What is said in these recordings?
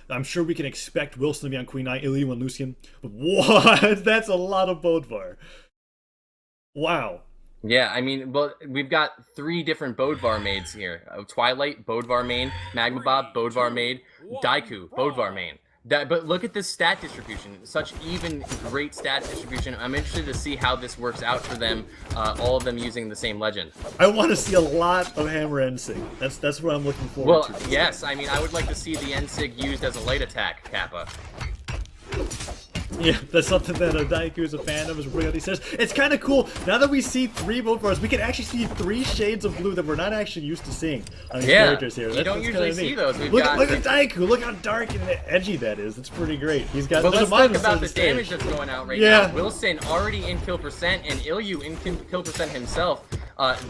I'm sure we can expect Wilson to be on Queen Knight, Ilyu, and Lucian. But what? That's a lot of Bodvar. Wow. Yeah, I mean, well, we've got three different Bodvar maids here. Twilight, Bodvar main, MagmaGOD, Bodvar main, Daiku, Bodvar main. But look at this stat distribution. Such even great stat distribution. I'm interested to see how this works out for them, all of them using the same legend. I want to see a lot of Hammer Ensig. That's what I'm looking forward to. Well, yes, I mean, I would like to see the Ensig used as a light attack, Kappa. Yeah, that's something that Daiku is a fan of, is what he says. It's kind of cool. Now that we see three Bodvars, we can actually see three shades of blue that we're not actually used to seeing on these characters here. You don't usually see those. Look at Daiku. Look how dark and edgy that is. It's pretty great. He's got. But let's talk about the damage that's going out right now. Wilson already in kill percent, and Ilyu in kill percent himself.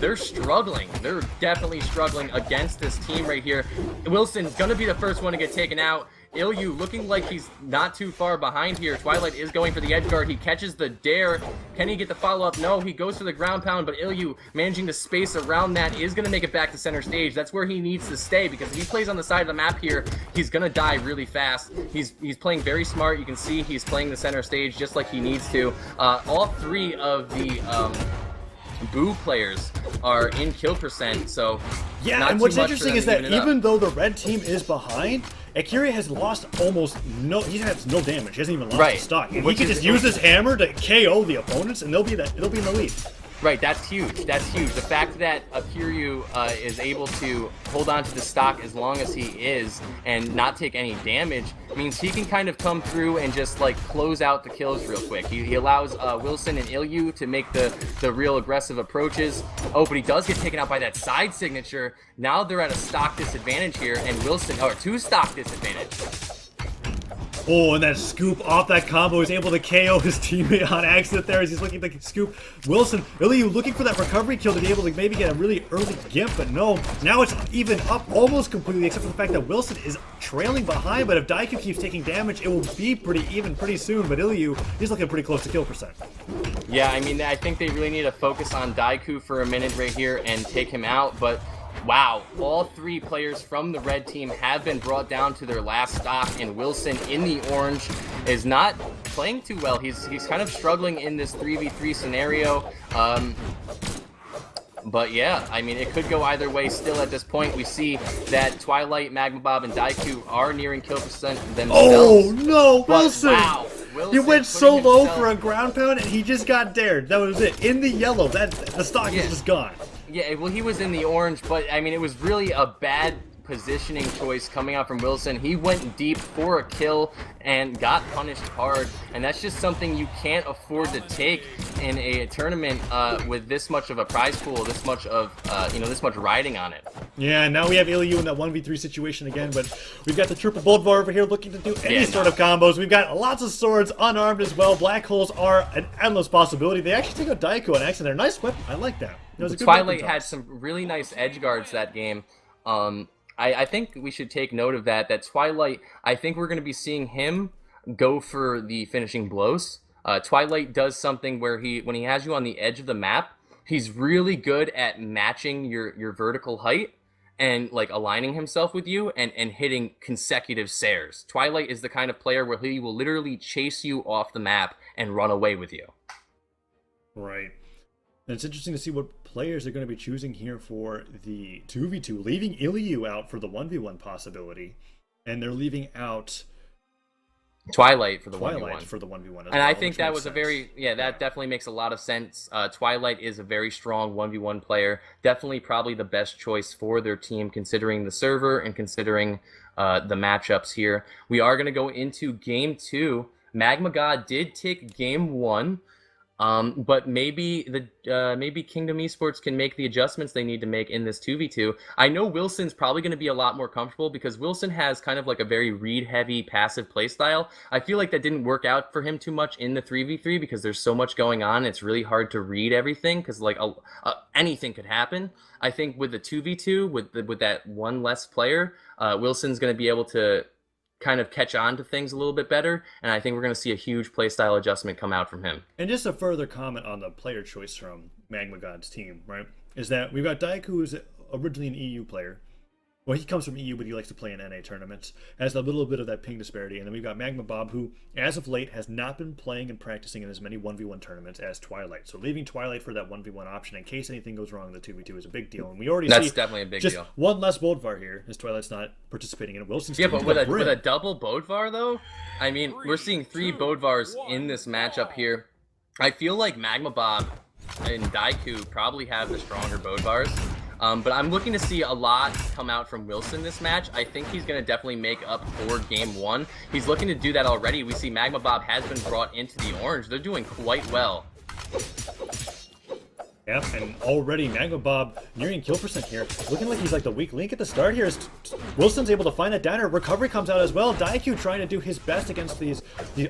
They're struggling. They're definitely struggling against this team right here. Wilson's gonna be the first one to get taken out. Ilyu looking like he's not too far behind here. Twilight is going for the edge guard. He catches the dare. Can he get the follow-up? No, he goes for the ground pound, but Ilyu managing to space around that is going to make it back to center stage. That's where he needs to stay, because if he plays on the side of the map here, he's going to die really fast. He's playing very smart. You can see he's playing the center stage just like he needs to. All three of the Boo players are in kill percent, so yeah. And what's interesting is that even though the red team is behind, Akira has lost almost no. He has no damage. He hasn't even lost his stock. And he can just use his hammer to KO the opponents, and they'll be in the lead. Right, that's huge. That's huge. The fact that Akiryu is able to hold on to the stock as long as he is and not take any damage means he can kind of come through and just like close out the kills real quick. He allows Wilson and Ilyu to make the real aggressive approaches. Oh, but he does get taken out by that side signature. Now they're at a stock disadvantage here, and Wilson, or two stock disadvantage. Oh, and that scoop off that combo is able to KO his teammate on accident there as he's looking to scoop. Wilson, Ilyu looking for that recovery kill to be able to maybe get a really early gimp, but no. Now it's even up almost completely, except for the fact that Wilson is trailing behind, but if Daiku keeps taking damage, it will be pretty even pretty soon, but Ilyu, he's looking pretty close to kill percent. Yeah, I mean, I think they really need to focus on Daiku for a minute right here and take him out, but wow, all three players from the red team have been brought down to their last stock, and Wilson in the orange is not playing too well. He's kind of struggling in this 3v3 scenario. But yeah, I mean, it could go either way still at this point. We see that Twilight, MagmaGOD, and Daiku are nearing kill percent themselves. Oh no, Wilson! Wow. Wilson he went so low for a ground pound, and he just got dared. That was it. In the yellow, the stock is just gone. Yeah, well, he was in the orange, but I mean, it was really a bad positioning choice coming out from Wilson. He went deep for a kill and got punished hard, and that's just something you can't afford to take in a tournament with this much of a prize pool, this much of this much riding on it. Yeah, now we have Ilyu in that 1v3 situation again, but we've got the triple Bodvar over here looking to do any sort of combos. We've got lots of swords, unarmed as well. Black holes are an endless possibility. They actually take out Daiku on accident. They're a nice weapon. I like that. Twilight had some really nice edge guards that game. I think we should take note of that Twilight, I think we're going to be seeing him go for the finishing blows. Twilight does something where when he has you on the edge of the map, he's really good at matching your vertical height and like aligning himself with you and hitting consecutive Sairs. Twilight is the kind of player where he will literally chase you off the map and run away with you. Right. And it's interesting to see what players are going to be choosing here for the 2v2, leaving Ilyu out for the 1v1 possibility, and they're leaving out Twilight for the 1v1. For the 1v1 and I think that was that definitely makes a lot of sense. Twilight is a very strong 1v1 player, definitely probably the best choice for their team considering the server and considering the matchups here. We are going to go into game 2. MagmaGOD did take game 1. But maybe Kingdom Esports can make the adjustments they need to make in this 2v2. I know Wilson's probably going to be a lot more comfortable because Wilson has kind of like a very read-heavy passive playstyle. I feel like that didn't work out for him too much in the 3v3 because there's so much going on. It's really hard to read everything because like anything could happen. I think with the 2v2, with that one less player, Wilson's going to be able to kind of catch on to things a little bit better, and I think we're going to see a huge playstyle adjustment come out from him. And just a further comment on the player choice from MagmaGOD's team, right, is that we've got Daiku, who's originally an EU player, Well, he comes from EU, but he likes to play in NA tournaments. Has a little bit of that ping disparity. And then we've got MagmaGOD, who, as of late, has not been playing and practicing in as many 1v1 tournaments as Twilight. So leaving Twilight for that 1v1 option in case anything goes wrong in the 2v2 is a big deal. And we already That's see definitely a big just deal. one less Bodvar here, as Twilight's not participating in it. Wilson's Yeah, but with a double Bodvar, though, I mean, we're seeing 3 Bodvars in this matchup here. I feel like MagmaGOD and Daiku probably have the stronger Bodvars. But I'm looking to see a lot come out from Wilson this match. I think he's going to definitely make up for game 1. He's looking to do that already. We see MagmaGOD has been brought into the orange. They're doing quite well. Yeah, and already MagmaGOD nearing kill percent here. Looking like he's like the weak link at the start here. Wilson's able to find that downer. Recovery comes out as well. Daiku trying to do his best against the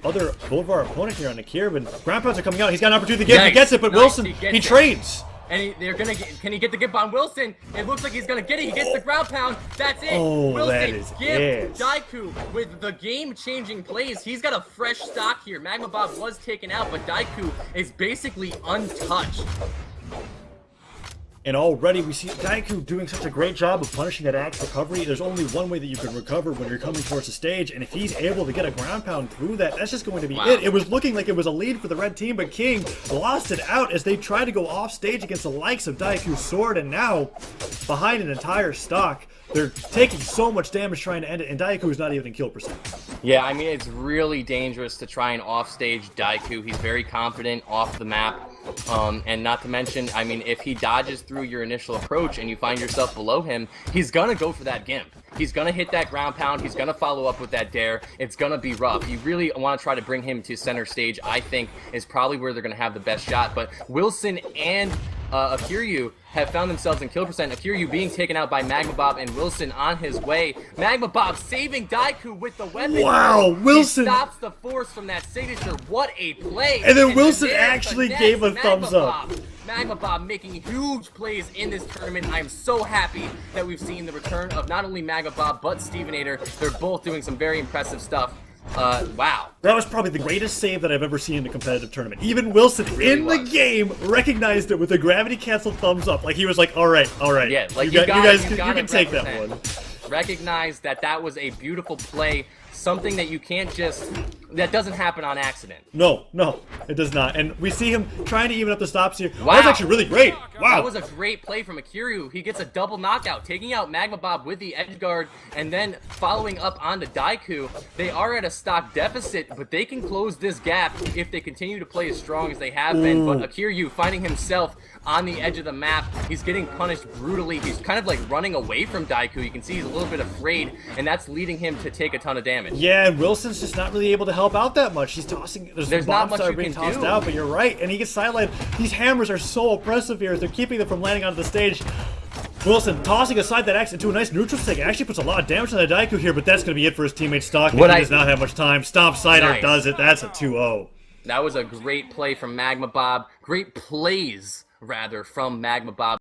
other Bodvar opponent here on the Kier. When ground pounds are coming out, he's got an opportunity to get it. He gets it, but Wilson, he trades. And they're gonna get, can he get the gimp on Wilson? It looks like he's gonna get it. He gets the ground pound. That's it. Oh, Wilson that is it. Daiku with the game-changing plays. He's got a fresh stock here. MagmaGOD was taken out, but Daiku is basically untouched. And already we see Daiku doing such a great job of punishing that axe recovery. There's only one way that you can recover when you're coming towards the stage, and if he's able to get a ground pound through that, that's just going to be it. It was looking like it was a lead for the red team, but King lost it out as they tried to go off stage against the likes of Daiku's sword, and now behind an entire stock. They're taking so much damage trying to end it, and Daiku is not even in kill percent. Yeah, I mean, it's really dangerous to try and offstage Daiku. He's very confident off the map. And not to mention, I mean, if he dodges through your initial approach and you find yourself below him, he's gonna go for that gimp. He's gonna hit that ground pound. He's gonna follow up with that dare. It's gonna be rough. You really want to try to bring him to center stage, I think, is probably where they're gonna have the best shot. But Wilson and Akiryu have found themselves in kill percent. Akiryu being taken out by MagmaGOD and Wilson on his way. MagmaGOD saving Daiku with the weapon. Wow, Wilson he stops the force from that signature. What a play! And then Wilson actually gave a thumbs up. MagmaGOD making huge plays in this tournament. I am so happy that we've seen the return of not only MagmaGOD but Stevenator. They're both doing some very impressive stuff. Wow. That was probably the greatest save that I've ever seen in a competitive tournament. Even Wilson in the game recognized it with a gravity canceled thumbs up. Like he was like, all right. Yeah, like you can take that one. Recognize that that was a beautiful play. Something that you can't just, that doesn't happen on accident. No, it does not. And we see him trying to even up the stops here. Wow. That was actually really great. Wow. That was a great play from Akiryu. He gets a double knockout, taking out MagmaGOD with the edge guard, and then following up onto Daiku. They are at a stock deficit, but they can close this gap if they continue to play as strong as they have been. But Akiryu finding himself on the edge of the map. He's getting punished brutally. He's kind of like running away from Daiku. You can see he's a little bit afraid, and that's leading him to take a ton of damage. Yeah, and Wilson's just not really able to help out that much. He's tossing. There's not bombs much that are you being can tossed do. out, but you're right. And he gets sidelined. These hammers are so oppressive here as they're keeping them from landing onto the stage. Wilson tossing aside that axe into a nice neutral stick. It actually puts a lot of damage on the Daiku here, but that's going to be it for his teammate Stock. He does not have much time. Stomp Cider does it. That's a 2-0. That was a great play from MagmaGOD. Great plays, rather, from MagmaGOD.